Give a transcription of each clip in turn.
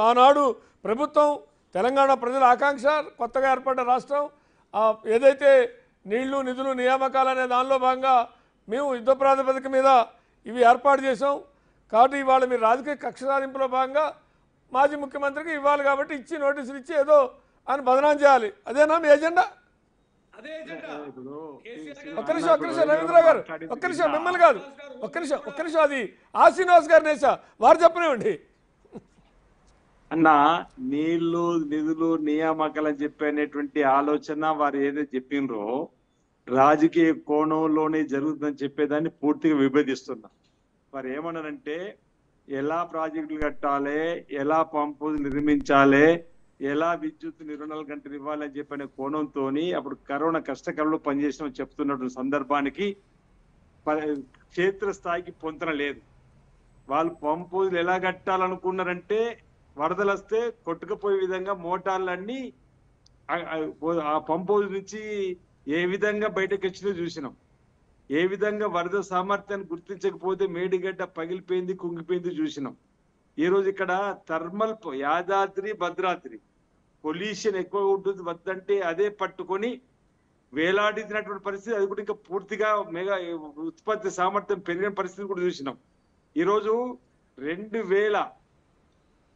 ఆనాడు ప్రభుత్వం తెలంగాణ ప్రజల ఆకాంక్ష కొత్తగా ఏర్పడ్డ రాష్ట్రం ఏదైతే నీళ్లు నిధులు నియామకాలు అనే దానిలో భాగంగా మేము యుద్ధ ప్రాతిపదిక మీద ఇవి ఏర్పాటు చేసాం. కాబట్టి ఇవాళ మీరు రాజకీయ కక్ష సాధింపులో భాగంగా మాజీ ముఖ్యమంత్రికి ఇవ్వాలి కాబట్టి ఇచ్చి నోటీసులు ఇచ్చి ఏదో అని బదనాం చేయాలి. అదేనా మీ ఎజెండా? ఒక్క నిమిషం రవీంద్ర గారు, ఒక్క నిమిషం మిమ్మల్ని కాదు, ఒక్క నిమిషం అది శ్రీనివాస్ గారు నేసా వారు చెప్పనివ్వండి. అన్న నీళ్లు నిధులు నియామకాలు అని చెప్పేటువంటి ఆలోచన వారు ఏదైతే చెప్పినరో రాజకీయ కోణంలోనే జరుగుతుందని చెప్పేదాన్ని పూర్తిగా విభేదిస్తున్నారు. వారు ఏమన్నారంటే ఎలా ప్రాజెక్టులు కట్టాలి, ఎలా పంపు నిర్మించాలి, ఎలా విద్యుత్ 24 గంటలు ఇవ్వాలి అని చెప్పిన కోణంతో అప్పుడు కరోనా కష్టకాలంలో పనిచేసిన చెప్తున్నటువంటి సందర్భానికి క్షేత్రస్థాయికి పొంతన లేదు. వాళ్ళు పంపులు ఎలా కట్టాలనుకున్నారంటే వరదలు వస్తే కొట్టుకుపోయే విధంగా మోటార్లన్నీ ఆ పంపు నుంచి ఏ విధంగా బయటకు వచ్చిందో చూసినాం. ఏ విధంగా వరద సామర్థ్యాన్ని గుర్తించకపోతే మేడిగడ్డ పగిలిపోయింది కుంగిపోయింది చూసినాం. ఈ రోజు ఇక్కడ థర్మల్ యాదాద్రి భద్రాద్రి పొల్యూషన్ ఎక్కువ ఉంటుంది వద్దంటే అదే పట్టుకొని వేలాడినటువంటి పరిస్థితి, అది కూడా ఇంకా పూర్తిగా మెగా ఉత్పత్తి సామర్థ్యం పెరిగిన పరిస్థితి కూడా చూసినాం. ఈరోజు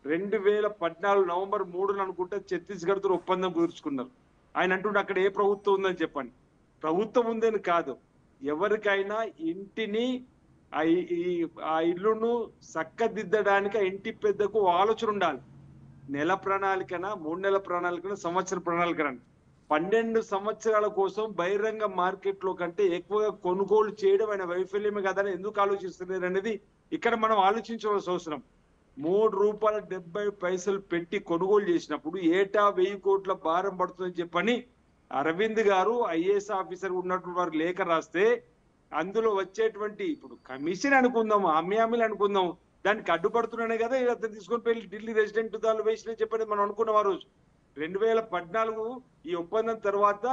2014 నవంబర్ 3 అనుకుంటే ఛత్తీస్గఢ్ తో ఒప్పందం కుదుర్చుకున్నారు. ఆయన అంటుంటే అక్కడ ఏ ప్రభుత్వం ఉందని చెప్పండి. ప్రభుత్వం ఉందని కాదు, ఎవరికైనా ఇంటిని ఆ ఇల్లును చక్కదిద్దడానికి ఆ ఇంటి పెద్దకు ఆలోచన ఉండాలి. నెల ప్రణాళికన, 3 నెలల ప్రణాళికన, సంవత్సర ప్రణాళికన 12 సంవత్సరాల కోసం బహిరంగ మార్కెట్ లో కంటే ఎక్కువగా కొనుగోలు చేయడం ఆయన వైఫల్యమే కదని ఎందుకు ఆలోచిస్తున్నారు అనేది ఇక్కడ మనం ఆలోచించవలసిన అవసరం. ₹3.70 పెట్టి కొనుగోలు చేసినప్పుడు ఏటా 1000 కోట్ల భారం పడుతుందని చెప్పని అరవింద్ గారు ఐఏఎస్ ఆఫీసర్ ఉన్నటువంటి వారు లేఖ రాస్తే అందులో వచ్చేటువంటి ఇప్పుడు కమిషన్ అనుకుందాం, హామీలు అనుకుందాం, దానికి అడ్డుపడుతున్నానే కదా అతను తీసుకొని వెళ్ళి ఢిల్లీ రెసిడెంట్ దాలు వేసిన చెప్పని మనం అనుకున్నాం. ఆ రోజు 2014 ఈ ఒప్పందం తర్వాత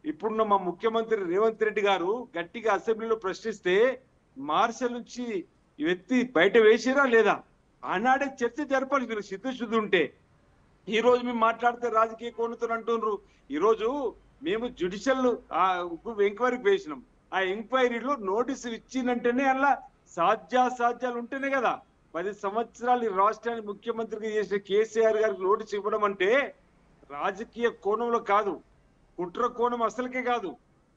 ఇప్పుడున్న మా ముఖ్యమంత్రి రేవంత్ రెడ్డి గారు గట్టిగా అసెంబ్లీలో ప్రశ్నిస్తే మార్షల్ నుంచి వ్యక్తి బయట వేసిరా లేదా ఆనాడే చర్చ జరపాలి. మీరు సిద్ధశుద్ధి ఉంటే ఈ రోజు మేము మాట్లాడితే రాజకీయ కోణంతో అంటున్నారు. ఈ రోజు మేము జ్యుడిషియల్ ఎంక్వైరీకి వేసినాం. ఆ ఎంక్వైరీలో నోటీసు ఇచ్చిందంటేనే అలా సాధ్యాసాధ్యాలు ఉంటేనే కదా 10 సంవత్సరాలు ఈ రాష్ట్రానికి ముఖ్యమంత్రిగా చేసిన కేసీఆర్ గారికి నోటీసు ఇవ్వడం అంటే రాజకీయ కోణంలో కాదు, కుట్ర కోణం అసలుకే కాదు.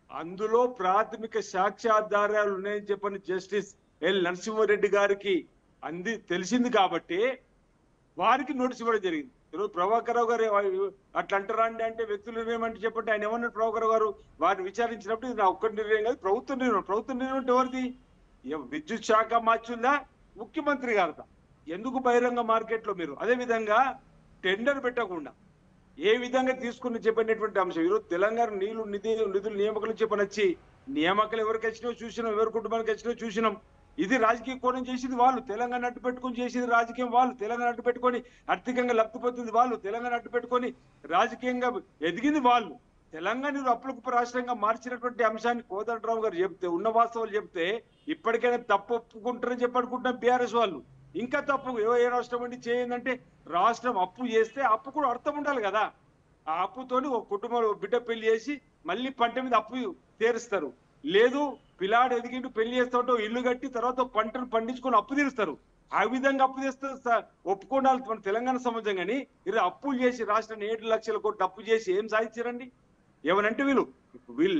అందులో ప్రాథమిక సాక్ష్యాధారాలు ఉన్నాయని చెప్పని జస్టిస్ ఎల్ నరసింహారెడ్డి గారికి తెలిసింది కాబట్టి వారికి నోటీసు ఇవ్వడం జరిగింది. ఈరోజు ప్రభాకర్ రావు గారు అట్లా అంటారా అంటే వ్యక్తులు నిర్ణయం అంటే చెప్పండి. ఆయన ఏమన్నారు ప్రభాకర్ రావు గారు వారిని విచారించినప్పుడు ఇది నా ఒక్కటి నిర్ణయం కాదు, ప్రభుత్వ నిర్ణయం అంటే ఎవరిది? విద్యుత్ శాఖ మార్చుందా ముఖ్యమంత్రి గారిదా? ఎందుకు బహిరంగ మార్కెట్ లో మీరు అదే విధంగా టెండర్ పెట్టకుండా ఏ విధంగా తీసుకుని చెప్పినటువంటి అంశం. ఈరోజు తెలంగాణ నిధులు నియామకాలు చెప్పనొచ్చి నియామకాలు ఎవరికి వచ్చినాయో చూసినాం, ఎవరి కుటుంబానికి వచ్చినాయో చూసినాం. ఇది రాజకీయ కోణం చేసింది వాళ్ళు, తెలంగాణ అడ్డు పెట్టుకొని చేసింది రాజకీయం వాళ్ళు, తెలంగాణ అడ్డు పెట్టుకొని ఆర్థికంగా లబ్ధిపోతుంది వాళ్ళు, తెలంగాణ అడ్డు పెట్టుకొని రాజకీయంగా ఎదిగింది వాళ్ళు. తెలంగాణ అప్పులకు రాష్ట్రంగా మార్చినటువంటి అంశాన్ని కోదండరావు గారు చెప్తే, ఉన్న వాస్తవాలు చెప్తే ఇప్పటికైనా తప్పు ఒప్పుకుంటారని చెప్పనుకుంటున్నాం బీఆర్ఎస్ వాళ్ళు. ఇంకా తప్పు ఏ రాష్ట్రం అండి చేయందంటే రాష్ట్రం అప్పు చేస్తే అప్పు కూడా అర్థం ఉండాలి కదా. ఆ అప్పుతోని ఒక కుటుంబంలో బిడ్డ పెళ్లి చేసి మళ్ళీ పంట మీద అప్పు తీరుస్తారు. లేదు పిల్లాడు ఎదిగిండు పెళ్లి చేస్తూ ఇల్లు కట్టి తర్వాత పంటను పండించుకొని అప్పు తీరుస్తారు. ఆ విధంగా అప్పు చేస్తే ఒప్పుకోవాలి మన తెలంగాణ సమాజం. కానీ ఇది అప్పులు చేసి రాష్ట్రాన్ని 7 లక్షల కోట్లు అప్పు చేసి ఏం సాధించారండి? ఏమనంటే వీళ్ళు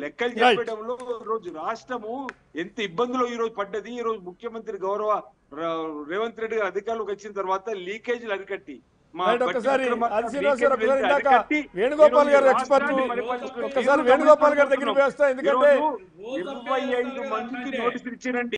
లెక్కలు చెప్పడంలో రోజు రాష్ట్రము ఎంత ఇబ్బందులో ఈ రోజు పడ్డది. ఈ రోజు ముఖ్యమంత్రి గౌరవ రేవంత్ రెడ్డి గారు అధికారులకు వచ్చిన తర్వాత లీకేజీలు అరికట్టి వేణుగోపాల్ గారు ఎక్స్పర్ట్, ఒక్కసారి వేణుగోపాల్ గారి దగ్గరికి వేస్తా. ఎందుకంటే 25 మందికి నోటీసులు ఇచ్చిరండి.